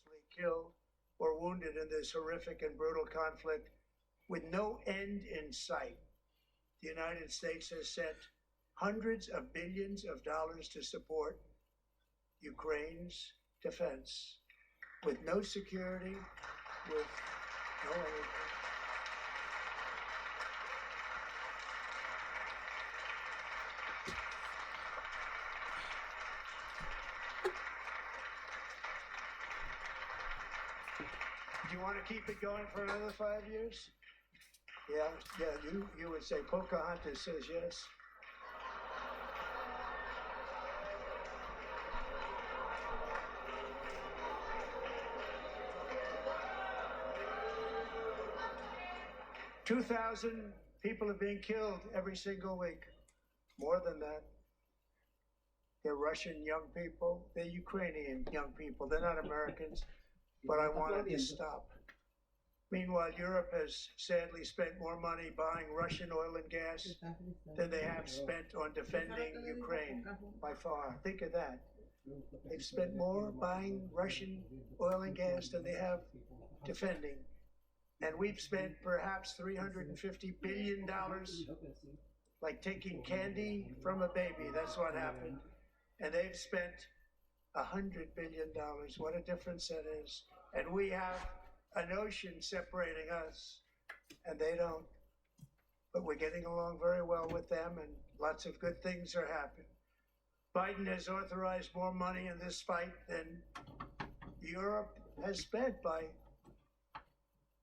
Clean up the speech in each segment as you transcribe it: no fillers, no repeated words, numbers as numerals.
needlessly killed or wounded in this horrific and brutal conflict with no end in sight. The United States has sent hundreds of billions of dollars to support Ukraine's defense with no security, with no anything. Do you want to keep it going for another 5 years? Yeah, you would say Pocahontas says yes. "2,000 people are being killed every single week. More than that. They're Russian young people. They're Ukrainian young people. They're not Americans. But I wanted to stop. Meanwhile, Europe has sadly spent more money buying Russian oil and gas than they have spent on defending Ukraine by far. Think of that. They've spent more buying Russian oil and gas than they have defending. And we've spent perhaps $350 billion like taking candy from a baby. That's what happened. And they've spent $100 billion. What a difference that is. And we have an ocean separating us, and they don't. But we're getting along very well with them, and lots of good things are happening. Biden has authorized more money in this fight than Europe has spent by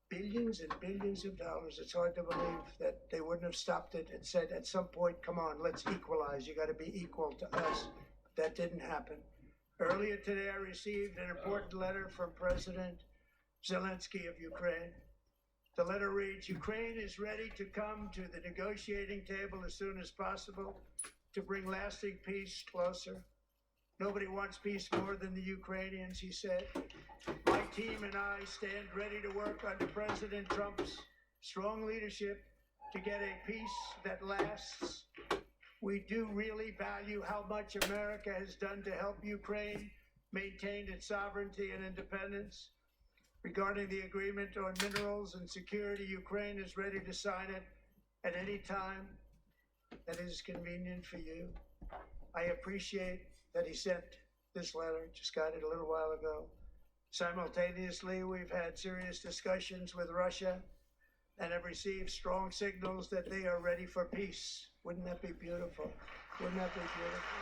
billions and billions of dollars. It's hard to believe that they wouldn't have stopped it and said at some point, come on, let's equalize. You got to be equal to us. That didn't happen. Earlier today, I received an important letter from President Zelensky of Ukraine. The letter reads, Ukraine is ready to come to the negotiating table as soon as possible to bring lasting peace closer. Nobody wants peace more than the Ukrainians, he said. My team and I stand ready to work under President Trump's strong leadership to get a peace that lasts. We do really value how much America has done to help Ukraine maintain its sovereignty and independence. Regarding the agreement on minerals and security, Ukraine is ready to sign it at any time that is convenient for you. I appreciate that he sent this letter, just got it a little while ago. Simultaneously, we've had serious discussions with Russia and have received strong signals that they are ready for peace. Wouldn't that be beautiful? Wouldn't that be beautiful?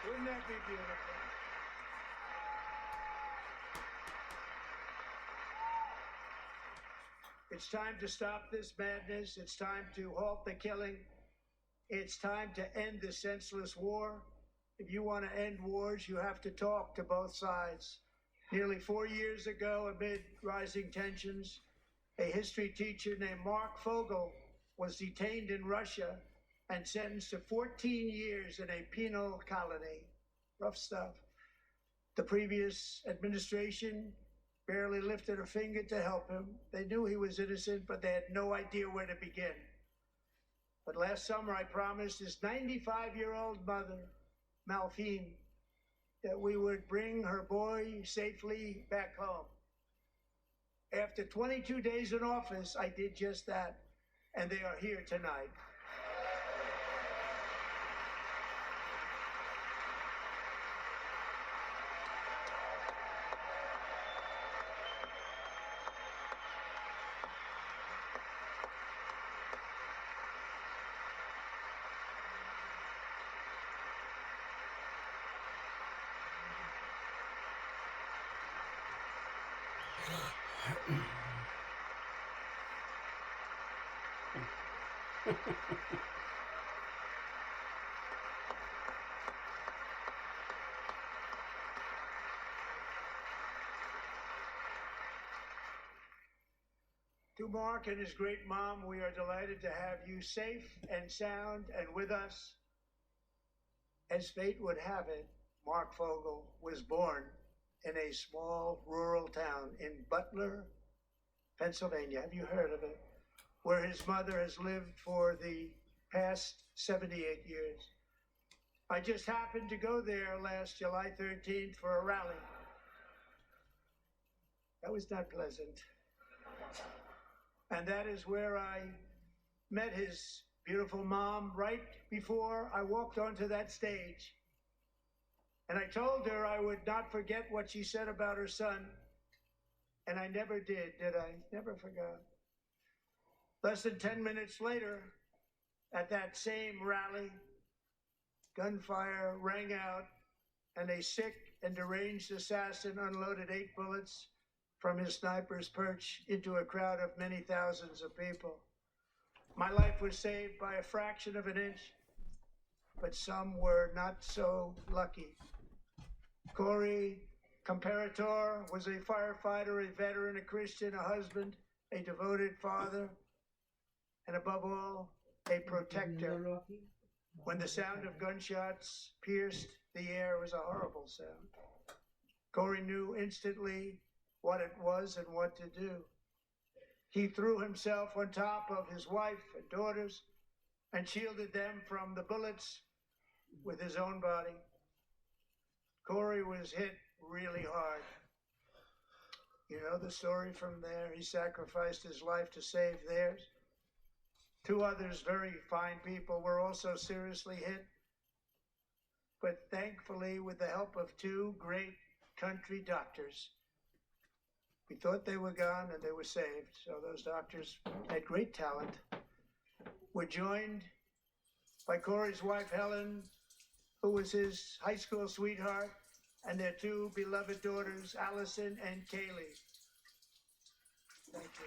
Wouldn't that be beautiful? It's time to stop this madness. It's time to halt the killing. It's time to end the senseless war. If you want to end wars, you have to talk to both sides. Nearly 4 years ago, amid rising tensions, a history teacher named Mark Fogel was detained in Russia and sentenced to 14 years in a penal colony. Rough stuff. The previous administration barely lifted a finger to help him. They knew he was innocent, but they had no idea where to begin. But last summer, I promised his 95-year-old mother, Malphine, that we would bring her boy safely back home. After 22 days in office, I did just that, and they are here tonight. To Mark and his great mom, we are delighted to have you safe and sound and with us. As fate would have it, Mark Fogel was born in a small rural town in Butler, Pennsylvania. Have you heard of it? Where his mother has lived for the past 78 years. I just happened to go there last July 13th for a rally. That was not pleasant. And that is where I met his beautiful mom right before I walked onto that stage. And I told her I would not forget what she said about her son. And I never did I? Never forgot. Less than 10 minutes later, at that same rally, gunfire rang out, and a sick and deranged assassin unloaded 8 bullets from his sniper's perch into a crowd of many thousands of people. My life was saved by a fraction of an inch, but some were not so lucky. Corey Comparator was a firefighter, a veteran, a Christian, a husband, a devoted father, and above all, a protector. When the sound of gunshots pierced the air, it was a horrible sound. Corey knew instantly what it was and what to do. He threw himself on top of his wife and daughters and shielded them from the bullets with his own body. Corey was hit really hard. You know the story from there. He sacrificed his life to save theirs. 2 others, very fine people, were also seriously hit. But thankfully, with the help of 2 great country doctors, we thought they were gone and they were saved. So those doctors had great talent. We're joined by Corey's wife, Helen, who was his high school sweetheart, and their 2 beloved daughters, Allison and Kaylee. Thank you.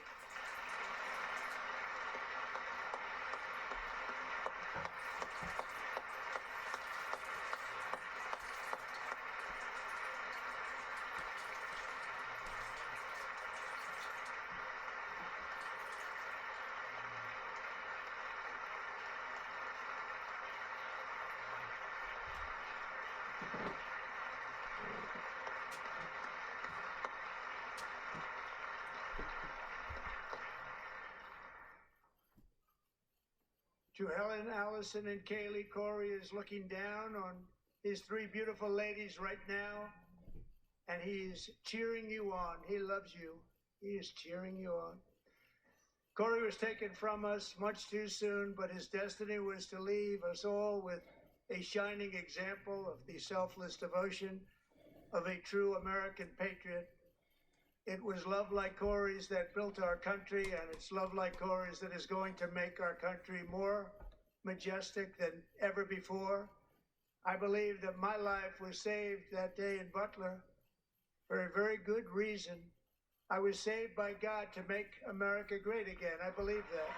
To Helen, Allison, and Kaylee, Corey is looking down on his 3 beautiful ladies right now, and he's cheering you on. He loves you. He is cheering you on. Corey was taken from us much too soon, but his destiny was to leave us all with a shining example of the selfless devotion of a true American patriot. It was love like Corey's that built our country, and it's love like Corey's that is going to make our country more majestic than ever before. I believe that my life was saved that day in Butler for a very good reason. I was saved by God to make America great again. I believe that.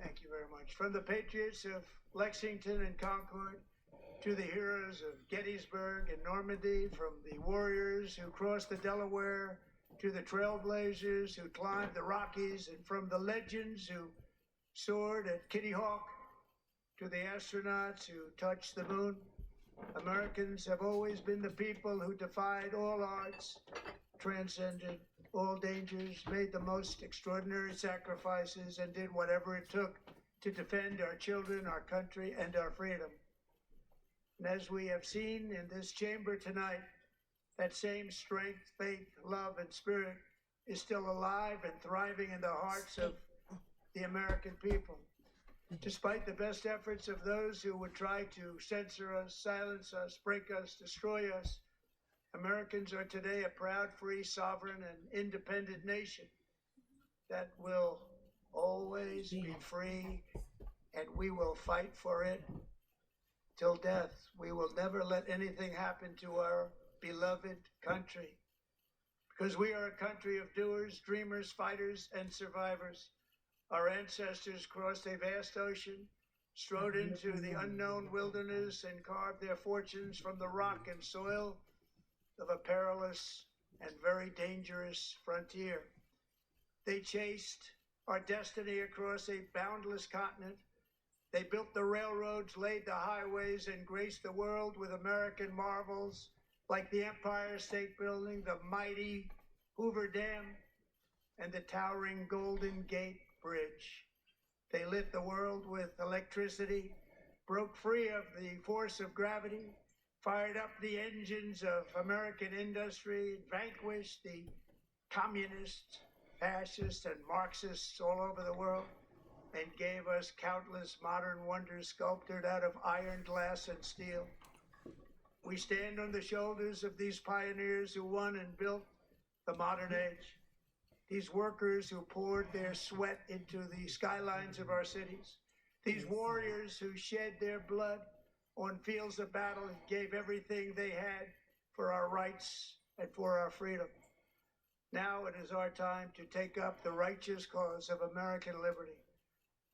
Thank you very much. From the patriots of Lexington and Concord to the heroes of Gettysburg and Normandy, from the warriors who crossed the Delaware to the trailblazers who climbed the Rockies, and from the legends who soared at Kitty Hawk to the astronauts who touched the moon, Americans have always been the people who defied all odds, transcended all dangers, made the most extraordinary sacrifices, and did whatever it took to defend our children, our country, and our freedom. And as we have seen in this chamber tonight, that same strength, faith, love, and spirit is still alive and thriving in the hearts of the American people. Despite the best efforts of those who would try to censor us, silence us, break us, destroy us, Americans are today a proud, free, sovereign, and independent nation that will always be free, and we will fight for it till death. We will never let anything happen to our beloved country, because we are a country of doers, dreamers, fighters, and survivors. Our ancestors crossed a vast ocean, strode into the unknown wilderness and carved their fortunes from the rock and soil of a perilous and very dangerous frontier. They chased our destiny across a boundless continent. They built the railroads, laid the highways, and graced the world with American marvels like the Empire State Building, the mighty Hoover Dam, and the towering Golden Gate Bridge. They lit the world with electricity, broke free of the force of gravity, fired up the engines of American industry, vanquished the communists, fascists, and Marxists all over the world, and gave us countless modern wonders sculptured out of iron, glass, and steel. We stand on the shoulders of these pioneers who won and built the modern age. These workers who poured their sweat into the skylines of our cities. These warriors who shed their blood on fields of battle and gave everything they had for our rights and for our freedom. Now it is our time to take up the righteous cause of American liberty.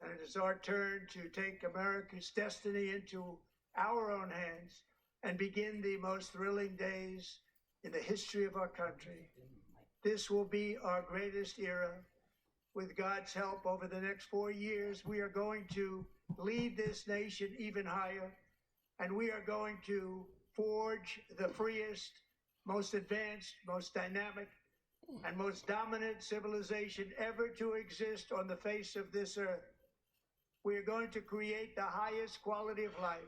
And it is our turn to take America's destiny into our own hands and begin the most thrilling days in the history of our country. This will be our greatest era. With God's help, over the next 4 years, we are going to lead this nation even higher, and we are going to forge the freest, most advanced, most dynamic, and most dominant civilization ever to exist on the face of this earth. We are going to create the highest quality of life,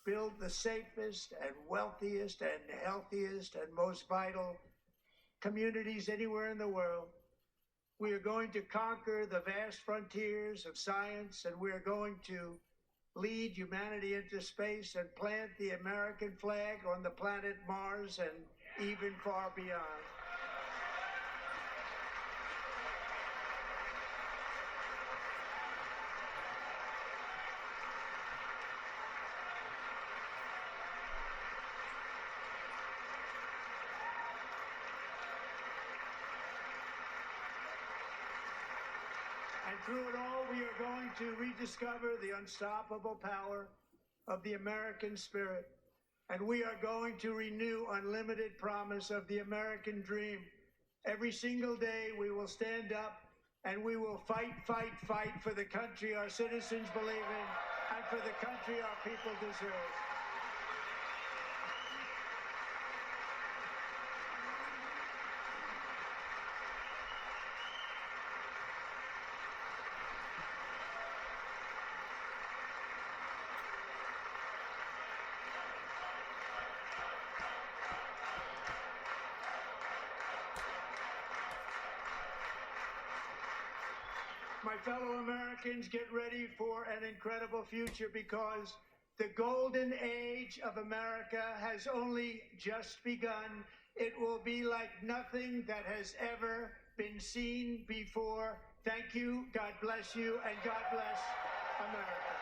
build the safest and wealthiest and healthiest and most vital communities anywhere in the world. We are going to conquer the vast frontiers of science, and we are going to lead humanity into space and plant the American flag on the planet Mars and even far beyond. And through it all, we are going to rediscover the unstoppable power of the American spirit. And we are going to renew unlimited promise of the American dream. Every single day, we will stand up and we will fight, fight, fight for the country our citizens believe in and for the country our people deserve. My fellow Americans, get ready for an incredible future, because the golden age of America has only just begun. It will be like nothing that has ever been seen before. Thank you, God bless you, and God bless America.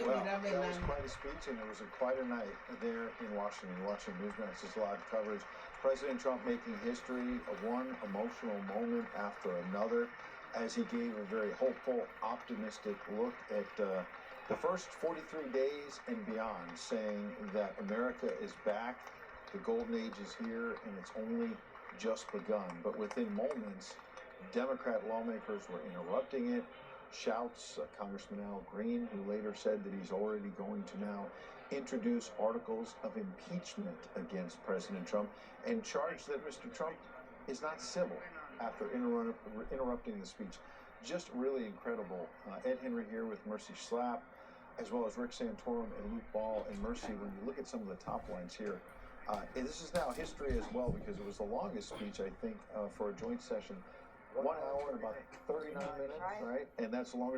Well, that was quite a speech, and it was quite a night there in Washington. Watching Newsmax's live coverage, President Trump making history, one emotional moment after another, as he gave a very hopeful, optimistic look at the first 43 days and beyond, saying that America is back, the golden age is here, and it's only just begun. But within moments, Democrat lawmakers were interrupting it. Shouts, Congressman Al Green, who later said that he's already going to now introduce articles of impeachment against President Trump and charge that Mr. Trump is not civil after interrupting the speech. Just really incredible. Ed Henry here with Mercy Schlapp, as well as Rick Santorum and Luke Ball. And Mercy, when you look at some of the top lines here, this is now history as well, because it was the longest speech, I think, for a joint session. 1 hour and about 39 minutes, right? And that's longer